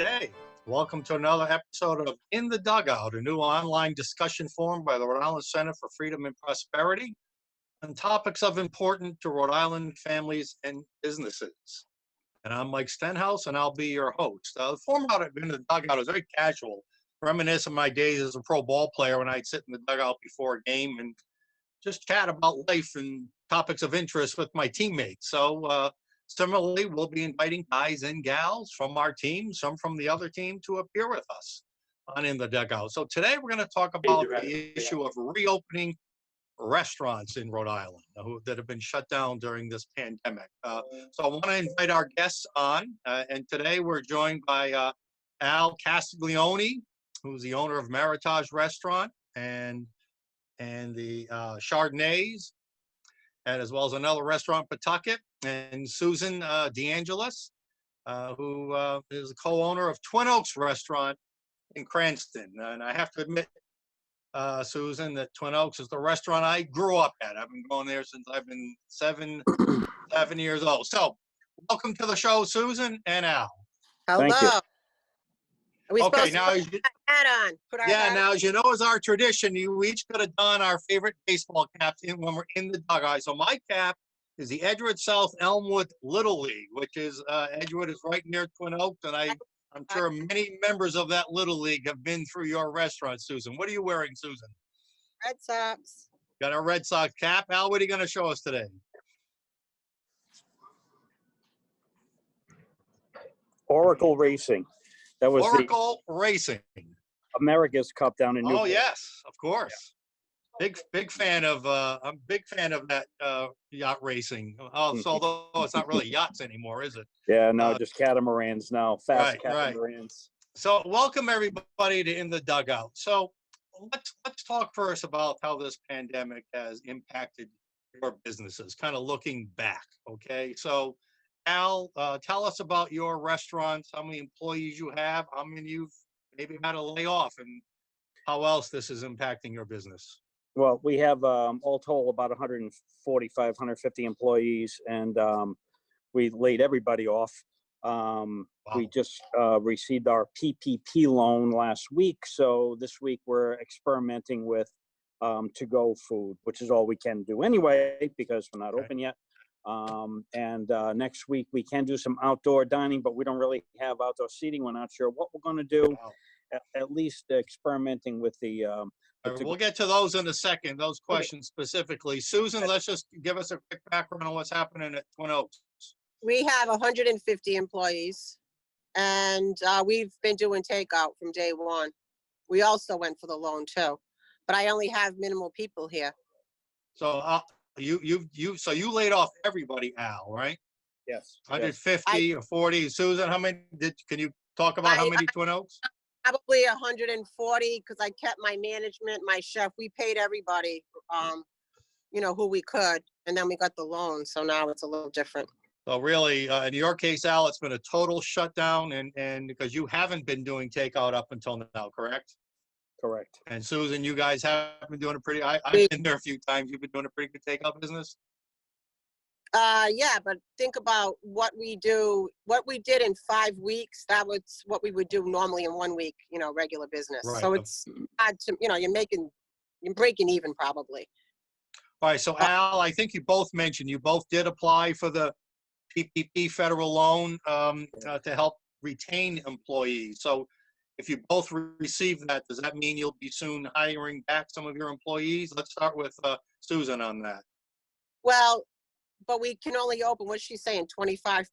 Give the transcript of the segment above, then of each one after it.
Okay, welcome to another episode of In the Dugout, a new online discussion forum by the Rhode Island Center for Freedom and Prosperity on topics of importance to Rhode Island families and businesses. And I'm Mike Stenhouse, and I'll be your host. The format of In the Dugout is very casual, reminiscent of my days as a pro ball player when I'd sit in the dugout before a game and just chat about life and topics of interest with my teammates. So similarly, we'll be inviting guys and gals from our team, some from the other team, to appear with us on In the Dugout. So today we're going to talk about the issue of reopening restaurants in Rhode Island that have been shut down during this pandemic. So I want to invite our guests on, and today we're joined by Al Castiglioni, who's the owner of Meritage Restaurant and the Chardonnays, and as well as another restaurant, Pawtucket, and Susan DeAngelus, who is the co-owner of Twin Oakes Restaurant in Cranston. And I have to admit, Susan, that Twin Oakes is the restaurant I grew up at. I've been going there since I've been seven years old. So welcome to the show, Susan and Al. Hello. Thank you. Are we Okay, supposed now to put our hat on? now as you know, as our tradition, we each could have done our favorite baseball caps when we're in the dugout. So my cap is the Edgewood South Elmwood Little League, which is Edgewood is right near Twin Oaks, and I'm sure many members of that Little League have been through your restaurant, Susan. What are you wearing, Susan? Red Sox. Got a Red Sox cap. Al, what are you going to show us today? Oracle Racing. That was Oracle Racing. America's Cup down in Newport. Oh yes, of course. Yeah. Big fan of I'm a big fan of that yacht racing. Although it's not really yachts anymore, is it? Yeah, no, just catamarans now. Fast catamarans. Right. So welcome everybody to In the Dugout. So let's talk first about how this pandemic has impacted your businesses, kind of looking back. Okay. So Al, tell us about your restaurants, how many employees you have, how many you've maybe had to lay off, and how else this is impacting your business. Well, we have all told about 145, 150 employees, and we laid everybody off. Wow. We just received our PPP loan last week, so this week we're experimenting with to-go food, which is all we can do anyway because we're not open yet. Next week we can do some outdoor dining, but we don't really have outdoor seating. We're not sure what we're going to do. Wow. At least experimenting with the we'll get to those in a second, those questions specifically. Susan, let's just give us a quick background on what's happening at Twin Oakes. We have 150 employees, and we've been doing takeout from day one. We also went for the loan too, but I only have minimal people here. So you laid off everybody, Al, right? Yes. 150 or 40. Susan, how many can you talk about how many Twin Oakes? Probably 140, because I kept my management, my chef. We paid everybody, who we could, and then we got the loan. So now it's a little different. So really, in your case, Al, it's been a total shutdown, and because you haven't been doing takeout up until now, correct? Correct. And Susan, you guys have been doing I've been there a few times. You've been doing a pretty good takeout business. Yeah, but think about what we did in 5 weeks. That was what we would do normally in 1 week, regular business. Right. So it's hard to, you're breaking even probably. All right. So Al, I think you both mentioned you both did apply for the PPP federal loan to help retain employees. So if you both receive that, does that mean you'll be soon hiring back some of your employees? Let's start with Susan on that. Well, but we can only open, what's she saying, 25%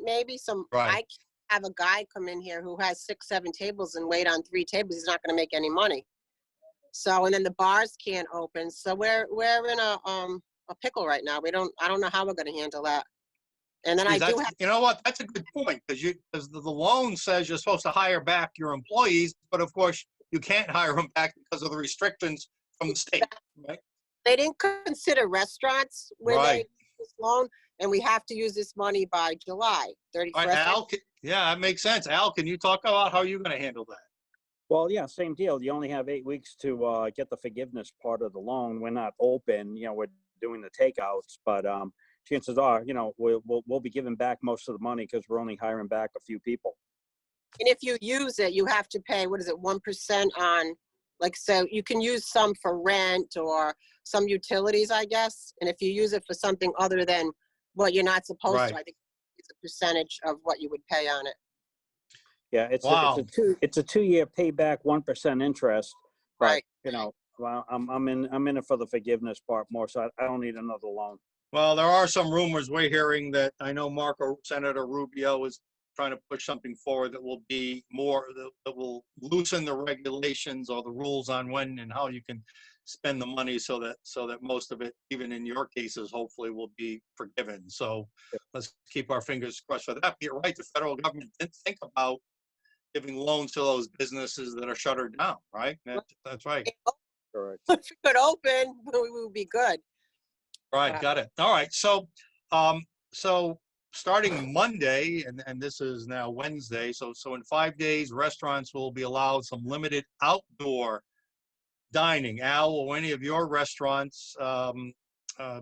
maybe? Right. I can't have a guy come in here who has 6, 7 tables and wait on 3 tables. He's not going to make any money. So, and then the bars can't open. So we're in a pickle right now. I don't know how we're going to handle that. And then you know what? That's a good point, because the loan says you're supposed to hire back your employees, but of course you can't hire them back because of the restrictions from the state. Right? They didn't consider restaurants where they this loan, and we have to use this money by July 31st. Right, Al, yeah, that makes sense. Al, can you talk about how you're going to handle that? Well, yeah, same deal. You only have 8 weeks to get the forgiveness part of the loan. We're not open. We're doing the takeouts, but chances are, we'll be giving back most of the money because we're only hiring back a few people. And if you use it, you have to pay, what is it, 1% on, like, so you can use some for rent or some utilities, I guess. And if you use it for something other than what you're not supposed Right. to, I think it's a percentage of what you would pay on it. Yeah, Wow. it's a 2-year payback, 1% interest. But Right. you know, well, I'm in it for the forgiveness part more, so I don't need another loan. Well, there are some rumors we're hearing that I know Senator Rubio is trying to push something forward that will be more, that will loosen the regulations or the rules on when and how you can spend the money so that most of it, even in your cases, hopefully will be forgiven. So let's keep our fingers crossed for that. But you're right, the federal government didn't think about giving loans to those businesses that are shuttered down, right? That's right. Correct. If we could open, we would be good. Right, got it. All right, so starting Monday, and this is now Wednesday, so in 5 days, restaurants will be allowed some limited outdoor dining. Al, will any of your restaurants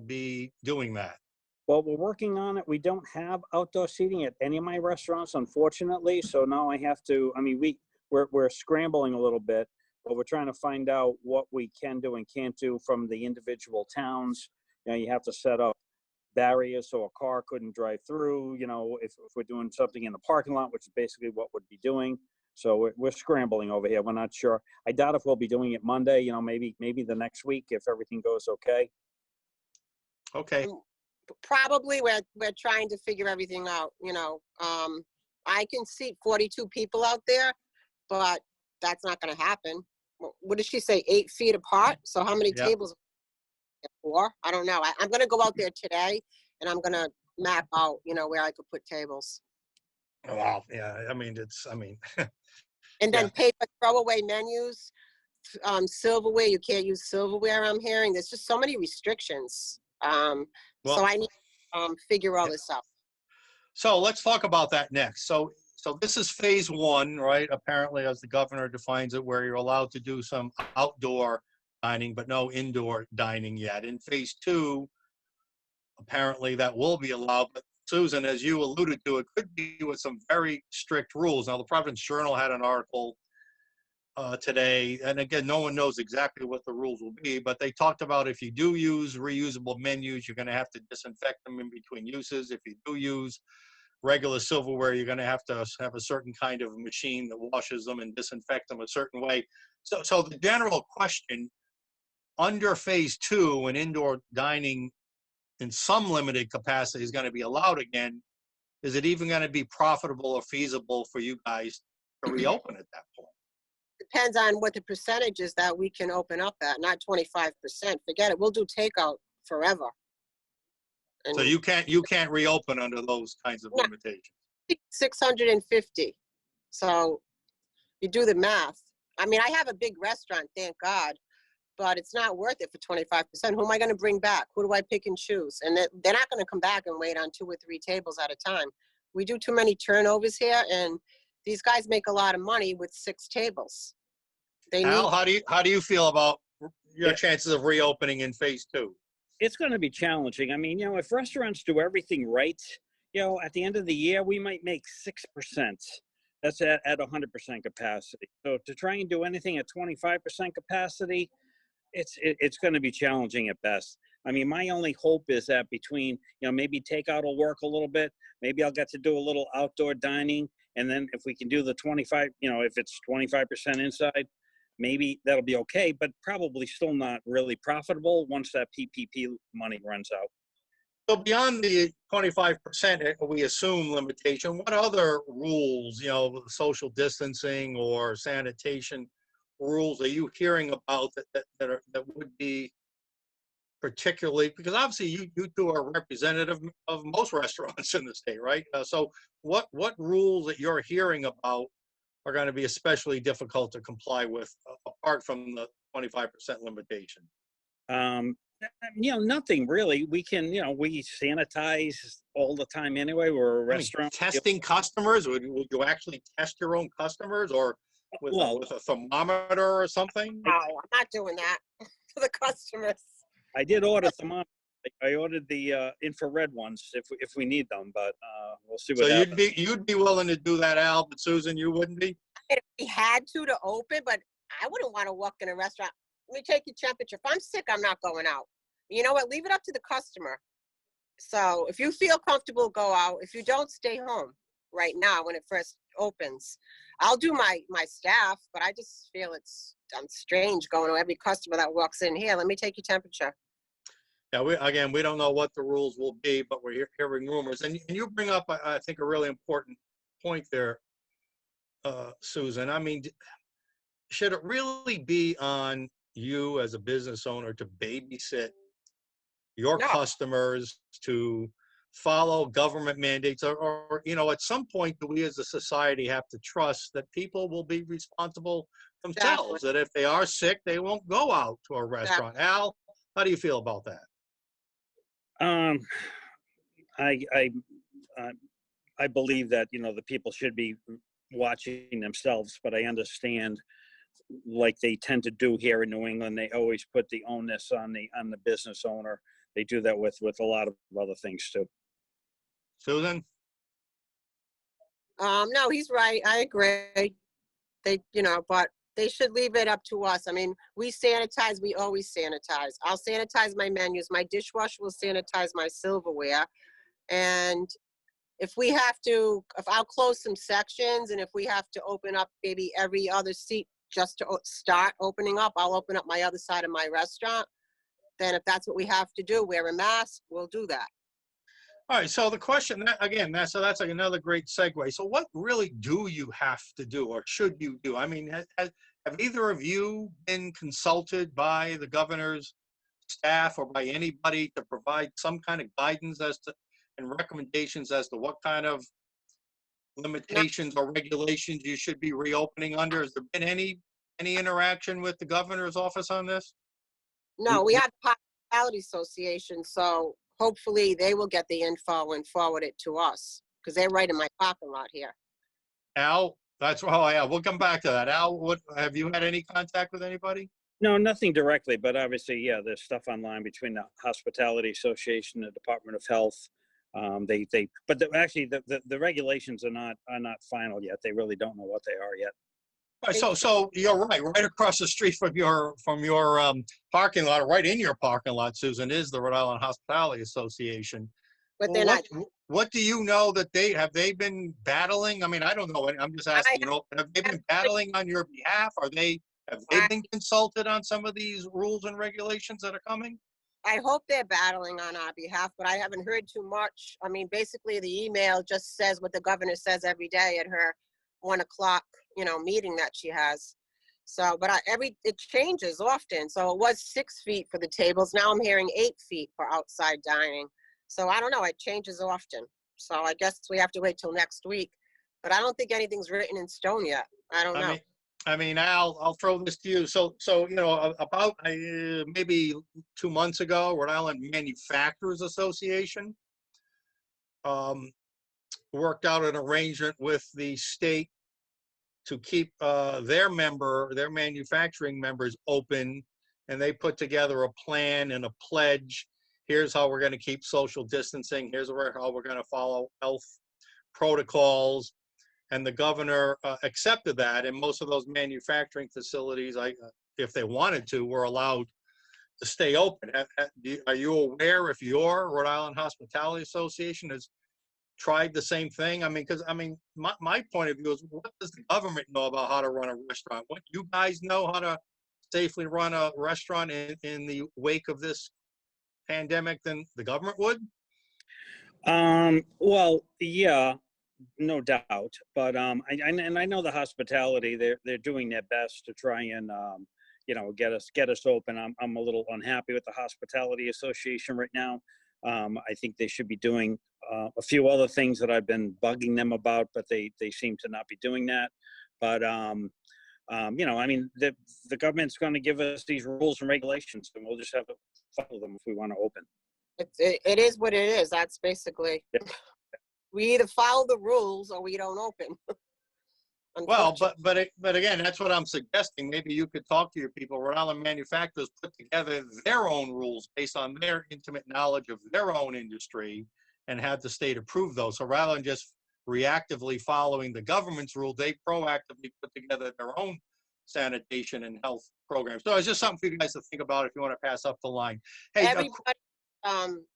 be doing that? Well, we're working on it. We don't have outdoor seating at any of my restaurants, unfortunately. So now I have to. I mean, we're scrambling a little bit, but we're trying to find out what we can do and can't do from the individual towns. You know, you have to set up barriers so a car couldn't drive through. You know, if we're doing something in the parking lot, which is basically what we'd be doing. So we're scrambling over here. We're not sure. I doubt if we'll be doing it Monday. You know, maybe the next week if everything goes okay. Okay. Probably we're trying to figure everything out, you know. I can seat 42 people out there, but that's not going to happen. What did she say, 8 feet apart? So how many tables? 4? I don't know. I'm going to go out there today and I'm going to map out, you know, where I could put tables. Wow. Yeah. I mean, And then paper throwaway menus, silverware. You can't use silverware. I'm hearing there's just so many restrictions. So I need to figure all this out. So let's talk about that next. So this is phase 1, right? Apparently, as the governor defines it, where you're allowed to do some outdoor dining, but no indoor dining yet. In phase 2, apparently that will be allowed. But Susan, as you alluded to, it could be with some very strict rules. Now, the Providence Journal had an article today, and again, no one knows exactly what the rules will be, but they talked about if you do use reusable menus, you're going to have to disinfect them in between uses. If you do use regular silverware, you're going to have a certain kind of machine that washes them and disinfect them a certain way. So the general question, under phase 2, when indoor dining in some limited capacity is going to be allowed again, is it even going to be profitable or feasible for you guys to reopen at that point? Depends on what the percentage is that we can open up at, not 25%. Forget it. We'll do takeout forever. And so you can't reopen under those kinds of limitations. 650. So you do the math. I mean, I have a big restaurant, thank God, but it's not worth it for 25%. Who am I going to bring back? Who do I pick and choose? And they're not going to come back and wait on 2 or 3 tables at a time. We do too many turnovers here, and these guys make a lot of money with 6 tables. Al, how do you feel about your chances of reopening in phase 2? It's going to be challenging. I mean, you know, if restaurants do everything right, you know, at the end of the year, we might make 6%. That's at 100% capacity. So to try and do anything at 25% capacity, it's going to be challenging at best. I mean, my only hope is that between, you know, maybe takeout will work a little bit. Maybe I'll get to do a little outdoor dining. And then if we can do the 25, you know, if it's 25% inside, maybe that'll be okay, but probably still not really profitable once that PPP money runs out. So beyond the 25%, we assume limitation, what other rules, you know, social distancing or sanitation rules are you hearing about that would be particularly, because obviously you two are representative of most restaurants in the state, right? So what rules that you're hearing about are going to be especially difficult to comply with, apart from the 25% limitation? You know, nothing really. We can, you know, we sanitize all the time anyway. We're a restaurant. Testing customers? Would you actually test your own customers, or with a thermometer or something? No, I'm not doing that for the customers. I did order thermometers I ordered the infrared ones if we need them, but we'll see what So happens. you'd be willing to do that, Al, but Susan, you wouldn't be? If we had to open, but I wouldn't want to walk in a restaurant. Let me take your temperature. If I'm sick, I'm not going out. You know what? Leave it up to the customer. So if you feel comfortable, go out. If you don't, stay home right now when it first opens. I'll do my staff, but I just feel I'm strange going to every customer that walks in here. Let me take your temperature. Yeah, we don't know what the rules will be, but we're hearing rumors. And you bring up, I think, a really important point there, Susan. I mean, should it really be on you as a business owner to babysit your No. customers, to follow government mandates, or at some point, do we as a society have to trust that people will be responsible themselves, Exactly. that if they are sick, they won't go out to a restaurant? Al, how do you feel about that? Um, I I uh, I believe that the people should be watching themselves, but I understand, like they tend to do here in New England, they always put the onus on the business owner. They do that with a lot of other things too. Susan? No, he's right. I agree. But they should leave it up to us. I mean, we sanitize, we always sanitize. I'll sanitize my menus. My dishwasher will sanitize my silverware. And if I'll close some sections, and if we have to open up maybe every other seat just to start opening up, I'll open up my other side of my restaurant. Then if that's what we have to do, wear a mask, we'll do that. All right, so the question again, that's like another great segue. So what really do you have to do, or should you do? I mean, have either of you been consulted by the governor's staff or by anybody to provide some kind of guidance and recommendations as to what kind of No, limitations or regulations you should be reopening under? Has there been any interaction with the governor's office on this? no, we have hospitality association, so hopefully they will get the info and forward it to us, because they're right in my parking lot here. Al, yeah, we'll come back to that. Al, what have you had any contact with anybody? No, nothing directly, but obviously, yeah, there's stuff online between the Hospitality Association, the Department of Health. But actually, the regulations are not final yet. They really don't know what they are yet. Right, so you're right across the street from your parking lot, right in your parking lot, Susan, is the Rhode Island Hospitality Association. But Well, they're not. what do you know that have they been battling? I mean, I don't know. I'm just asking, have they been battling on your behalf? Have they been consulted on some of these rules and regulations that are coming? I hope they're battling on our behalf, but I haven't heard too much. I mean, basically the email just says what the governor says every day at her 1 o'clock, meeting that she has. So, but it changes often. So it was 6 feet for the tables. Now I'm hearing 8 feet for outside dining. So I don't know. It changes often. So I guess we have to wait till next week. But I don't think anything's written in stone yet. I don't know. I mean, Al, I'll throw this to you. So about maybe 2 months ago, Rhode Island Manufacturers Association worked out an arrangement with the state to keep their manufacturing members open, and they put together a plan and a pledge. Here's how we're going to keep social distancing. Here's how we're going to follow health protocols. And the governor accepted that, and most of those manufacturing facilities, if they wanted to, were allowed to stay open. Are you aware if your Rhode Island Hospitality Association has tried the same thing? I mean, because my point of view is, what does the government know about how to run a restaurant? What you guys know how to safely run a restaurant in the wake of this pandemic than the government would? Well, yeah, no doubt. But I know the hospitality, they're doing their best to try and get us open. I'm a little unhappy with the Hospitality Association right now. I think they should be doing a few other things that I've been bugging them about, but they seem to not be doing that. But I mean, the government's going to give us these rules and regulations, and we'll just have to follow them if we want to open. It is what it is. That's basically. Yep. We either follow the rules or we don't open. Well, unfortunately. but again, that's what I'm suggesting. Maybe you could talk to your people. Rhode Island manufacturers put together their own rules based on their intimate knowledge of their own industry and have the state approve those. So rather than just reactively following the government's rule, they proactively put together their own sanitation and health programs. So it's just something for you guys to think about if you want to pass up the line. Hey, Everybody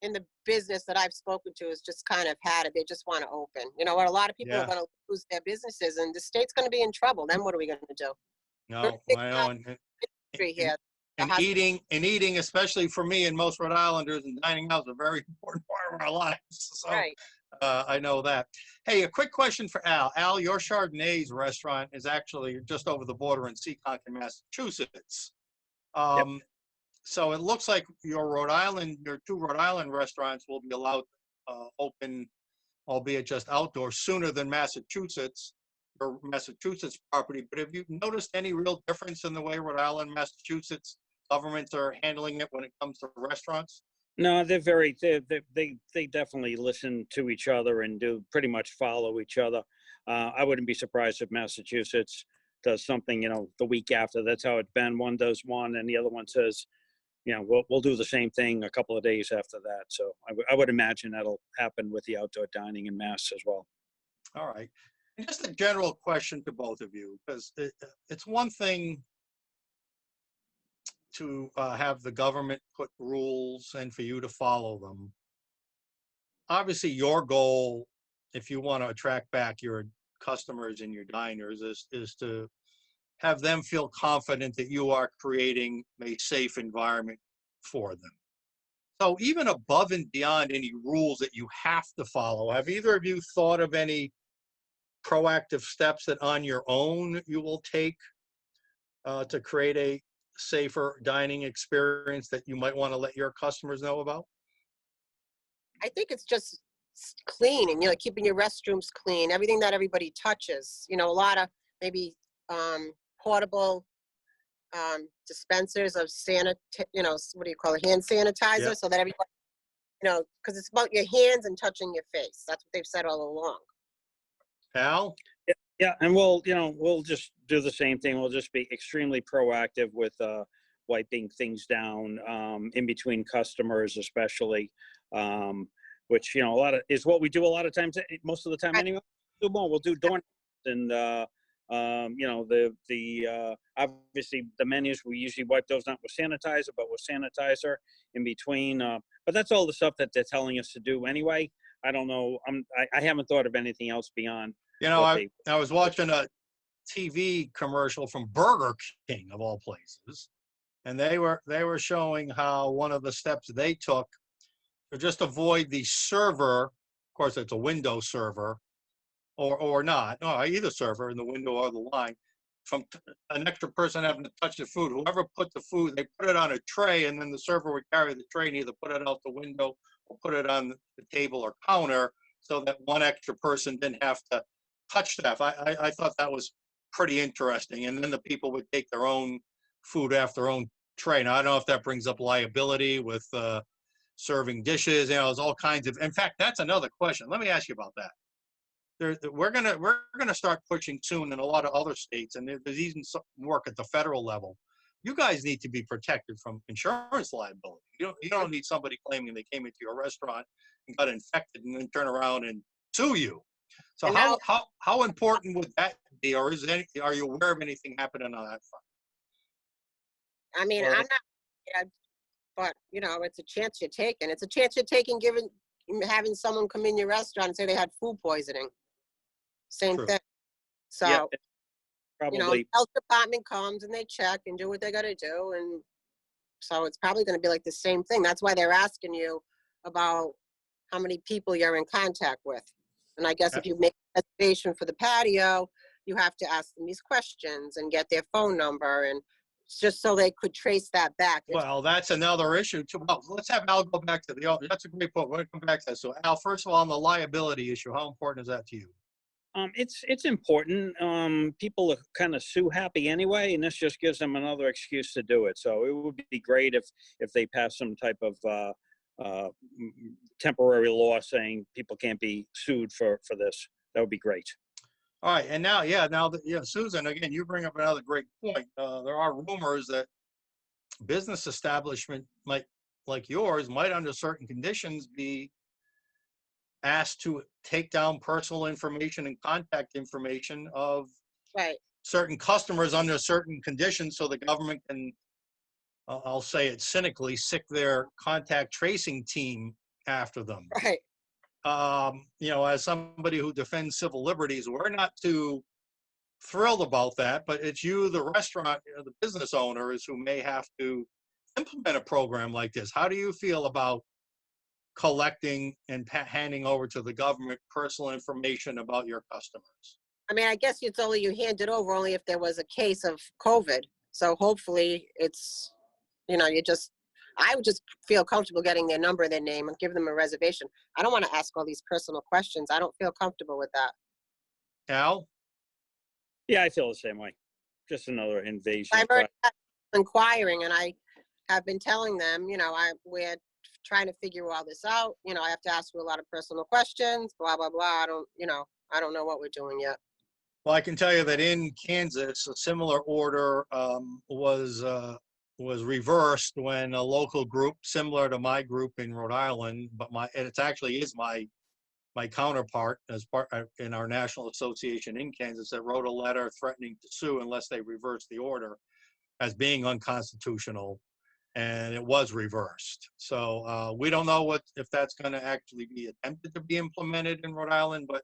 in the business that I've spoken to has just kind of had it. They just want to open. You know what? A lot of people are yeah, going to lose their businesses, and the state's going to be in trouble. Then what are we going to do? We're a no, big I know, and, industry and here. The and hospital, eating, especially for me and most Rhode Islanders, and dining out is a very important part of our lives. So right? I know that. Hey, a quick question for Al. Al, your Chardonnays restaurant is actually just over the border in Seekonk, Massachusetts. Yep. So it looks like your two Rhode Island restaurants will be allowed open, albeit just outdoors, sooner than Massachusetts, or Massachusetts property. But have you noticed any real difference in the way Rhode Island, Massachusetts governments are handling it when it comes to restaurants? No, they definitely listen to each other and do pretty much follow each other. I wouldn't be surprised if Massachusetts does something, the week after. That's how it's been. One does one, and the other one says, we'll do the same thing a couple of days after that. So I would imagine that'll happen with the outdoor dining in Mass as well. All right. And just a general question to both of you, because it's one thing to have the government put rules and for you to follow them. Obviously, your goal, if you want to attract back your customers and your diners, is to have them feel confident that you are creating a safe environment for them. So even above and beyond any rules that you have to follow, have either of you thought of any proactive steps that on your own you will take to create a safer dining experience that you might want to let your customers know about? I think it's just clean and keeping your restrooms clean, everything that everybody touches. A lot of maybe portable dispensers of what do you call it, hand sanitizer, Yeah. so that everybody, because it's about your hands and touching your face. That's what they've said all along. Al? Yeah, and we'll just do the same thing. We'll just be extremely proactive with wiping things down in between customers, especially, which a lot of is what we do a lot of times. Most of the time, anyway. We'll do doorknobs and obviously the menus, we usually wipe those not with sanitizer, but with sanitizer in between. But that's all the stuff that they're telling us to do anyway. I don't know. I haven't thought of anything else beyond. I was watching a TV commercial from Burger King of all places, and they were showing how one of the steps they took to just avoid the server, of course it's a window server, or not, no, either server in the window or the line, from an extra person having to touch the food. Whoever put the food, they put it on a tray, and then the server would carry the tray and either put it out the window or put it on the table or counter, so that one extra person didn't have to touch stuff. I thought that was pretty interesting. And then the people would take their own food off their own tray. Now, I don't know if that brings up liability with serving dishes. There's all kinds of, in fact, that's another question. Let me ask you about that. We're gonna start pushing soon in a lot of other states, and there's even some work at the federal level. You guys need to be protected from insurance liability. You don't need somebody claiming they came into your restaurant and got infected and then turn around and sue you. So And now, how important would that be, or are you aware of anything happening on that front? I mean, Or, I'm not, yeah, but it's a chance you're taking. It's a chance you're taking, having someone come in your restaurant and say they had food poisoning. Same true. thing. So, Yeah, probably. health department comes and they check and do what they got to do, and so it's probably going to be like the same thing. That's why they're asking you about how many people you're in contact with. And I guess if you make a reservation for the patio, you have to ask them these questions and get their phone number, and just so they could trace that back. Well, that's another issue too. Well, let's have Al go back to that's a great point. We're going to come back to that. So Al, first of all, on the liability issue, how important is that to you? It's important. People are kind of sue happy anyway, and this just gives them another excuse to do it. So it would be great if they pass some type of temporary law saying people can't be sued for this. That would be great. All right, and now, yeah, now that, yeah, Susan, again, you bring up another great point. There are rumors that business establishment might, like yours, might under certain conditions be asked to take down personal information and contact information of Right, certain customers under certain conditions, so the government can, I'll say it cynically, sick their contact tracing team after them. right. As somebody who defends civil liberties, we're not too thrilled about that, but it's you, the restaurant, the business owners, who may have to implement a program like this. How do you feel about collecting and handing over to the government personal information about your customers? I mean, I guess it's only you hand it over only if there was a case of COVID. So hopefully it's, I would just feel comfortable getting their number, their name, and give them a reservation. I don't want to ask all these personal questions. I don't feel comfortable with that. Al? Yeah, I feel the same way. Just another invasion. I've already had inquiring, and I have been telling them, we're trying to figure all this out. I have to ask you a lot of personal questions, blah, blah, blah. I don't know what we're doing yet. Well, I can tell you that in Kansas, a similar order was reversed when a local group similar to my group in Rhode Island, but it actually is my counterpart as part in our national association in Kansas, that wrote a letter threatening to sue unless they reverse the order as being unconstitutional, and it was reversed. So we don't know if that's going to actually be attempted to be implemented in Rhode Island, but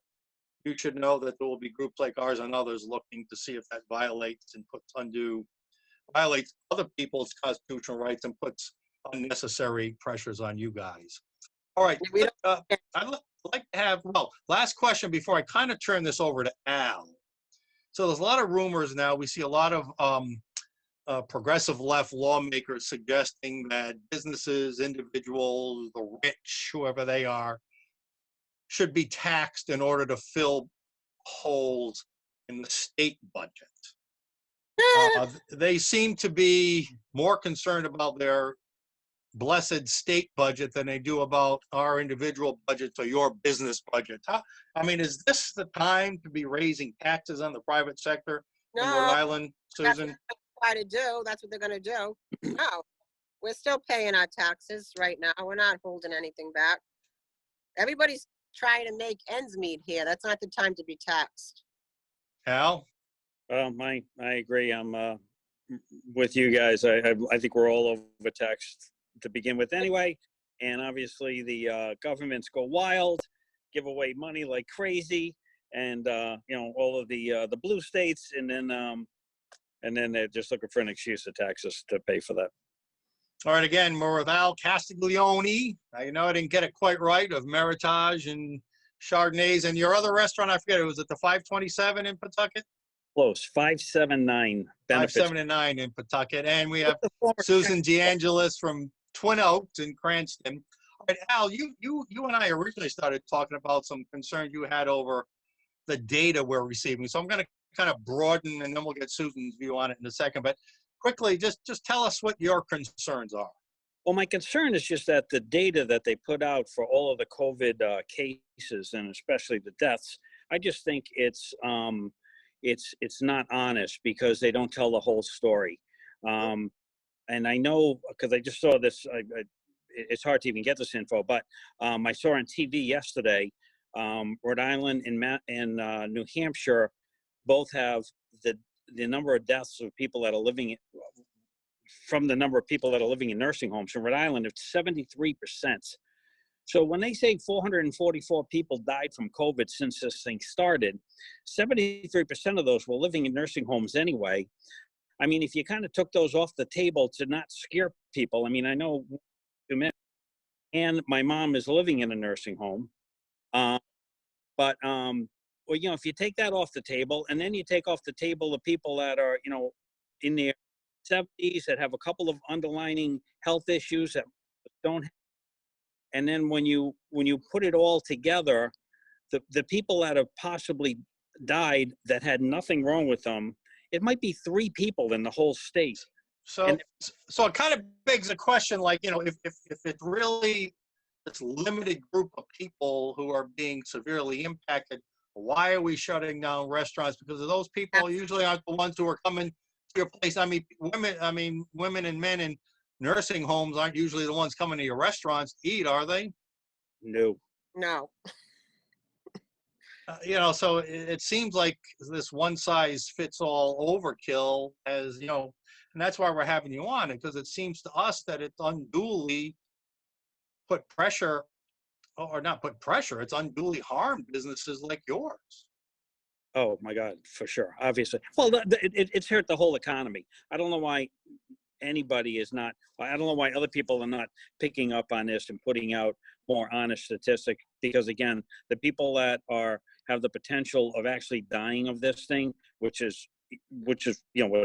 you should know that there will be groups like ours and others looking to see if that violates other people's constitutional rights and puts unnecessary pressures on you guys. All right. I'd like to have, last question before I kind of turn this over to Al. So there's a lot of rumors now. We see a lot of progressive left lawmakers suggesting that businesses, individuals, the rich, whoever they are, should be taxed in order to fill holes in the state budget. They seem to be more concerned about their blessed state budget than they do about our individual budgets or your business budget. Is this the time to be raising taxes on the private sector in Rhode Island, Susan? That's what they're going to do. No, we're still paying our taxes right now. We're not holding anything back. Everybody's trying to make ends meet here. That's not the time to be taxed. Al? I agree. I'm with you guys. I think we're all overtaxed to begin with anyway. And obviously the governments go wild, give away money like crazy, and all of the blue states, and then they're just looking for an excuse to tax us to pay for that. All right, again, we're with Al Castiglioni. I didn't get it quite right, of Meritage and Chardonnays, and your other restaurant, I forget, was it the 527 in Pawtucket? Close, 579. 579 in Pawtucket, and we have Susan DeAngelus from Twin Oakes in Cranston. All right, Al, you and I originally started talking about some concerns you had over the data we're receiving. So I'm going to kind of broaden, and then we'll get Susan's view on it in a second. But quickly, just tell us what your concerns are. Well, my concern is just that the data that they put out for all of the COVID cases, and especially the deaths, I just think it's not honest, because they don't tell the whole story. And I know, because I just saw this, it's hard to even get this info, but I saw on TV yesterday, Rhode Island and New Hampshire both have the number of deaths of people that are living from the number of people that are living in nursing homes. In Rhode Island, it's 73%. So when they say 444 people died from COVID since this thing started, 73% of those were living in nursing homes anyway. If you kind of took those off the table to not scare people, I know and my mom is living in a nursing home. If you take that off the table, and then you take off the table the people that are, in their 70s, that have a couple of underlying health issues that don't. And then when you put it all together, the people that have possibly died that had nothing wrong with them, it might be 3 people in the whole state. So it kind of begs a question, like, if it's really this limited group of people who are being severely impacted, Why are we shutting down restaurants? Because of those people usually aren't the ones who are coming to your place. Women and men in nursing homes aren't usually the ones coming to your restaurants to eat, are they? No. No. So it seems like this one size fits all overkill, and that's why we're having you on, because it seems to us that it's unduly put pressure, or not put pressure, it's unduly harmed businesses like yours. Oh my God, for sure. Obviously. Well, it's hurt the whole economy. I don't know why anybody is not, I don't know why other people are not picking up on this and putting out more honest statistics, because again, the people that have the potential of actually dying of this thing, which is what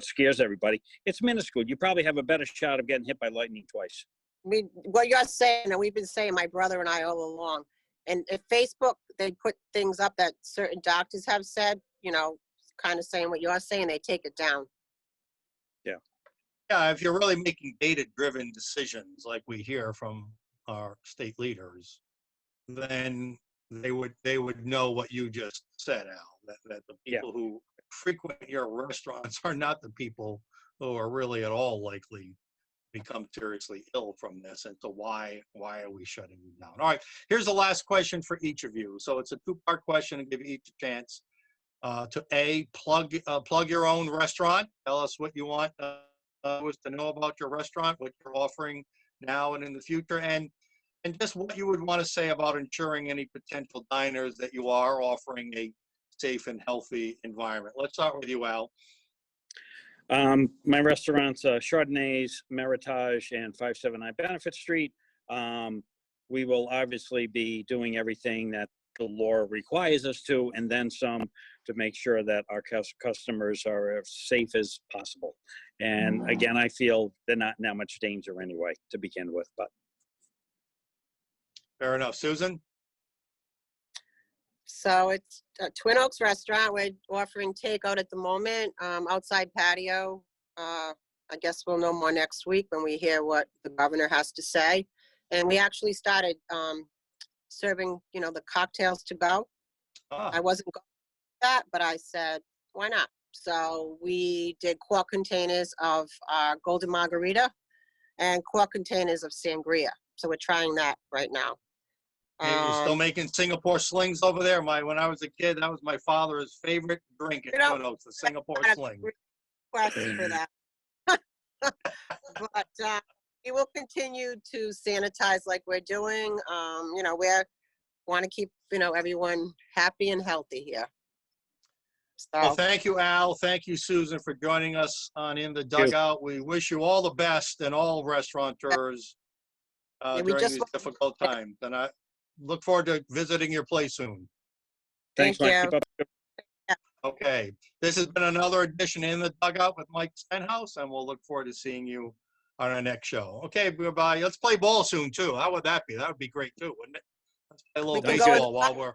scares everybody, it's minuscule. You probably have a better shot of getting hit by lightning twice. What you're saying, and we've been saying, my brother and I all along, and if Facebook, they put things up that certain doctors have said, kind of saying what you're saying, they take it down. Yeah, if you're really making data-driven decisions like we hear from our state leaders, then they would know what you just said, Al, that the people who frequent your restaurants are not the people who are really at all likely become seriously ill from this. And so why are we shutting you down? All right, here's the last question for each of you. So it's a two-part question and give each a chance to plug your own restaurant. Tell us what you want us to know about your restaurant, what you're offering now and in the future, and just what you would want to say about ensuring any potential diners that you are offering a safe and healthy environment. Let's start with you, Al. My restaurants, Chardonnays, Meritage, and 579 Benefit Street. We will obviously be doing everything that the law requires us to, and then some, to make sure that our customers are as safe as possible. And again, I feel they're not in that much danger anyway to begin with. But fair enough. Susan? So it's a Twin Oakes restaurant. We're offering takeout at the moment, outside patio. I guess we'll know more next week when we hear what the governor has to say. And we actually started serving, the cocktails to go. I wasn't going to that, but I said, why not? So we did quart containers of golden margarita and quart containers of sangria. So we're trying that right now. You're still making Singapore slings over there? When I was a kid, that was my father's favorite drink at Twin Oakes, the Singapore sling. Request for that. But we will continue to sanitize like we're doing. We want to keep, everyone happy and healthy here. So, well, thank you, Al. Thank you, Susan, for joining us on In the Dugout. We wish you all the best and all restaurateurs during these difficult times. And I look forward to visiting your place soon. Thanks, Mike. you. Keep up. Okay. This has been another edition of In the Dugout with Mike Stenhouse, and we'll look forward to seeing you on our next show. Okay, goodbye. Let's play ball soon, too. How would that be? That would be great, too, wouldn't it? Let's play a little baseball while we're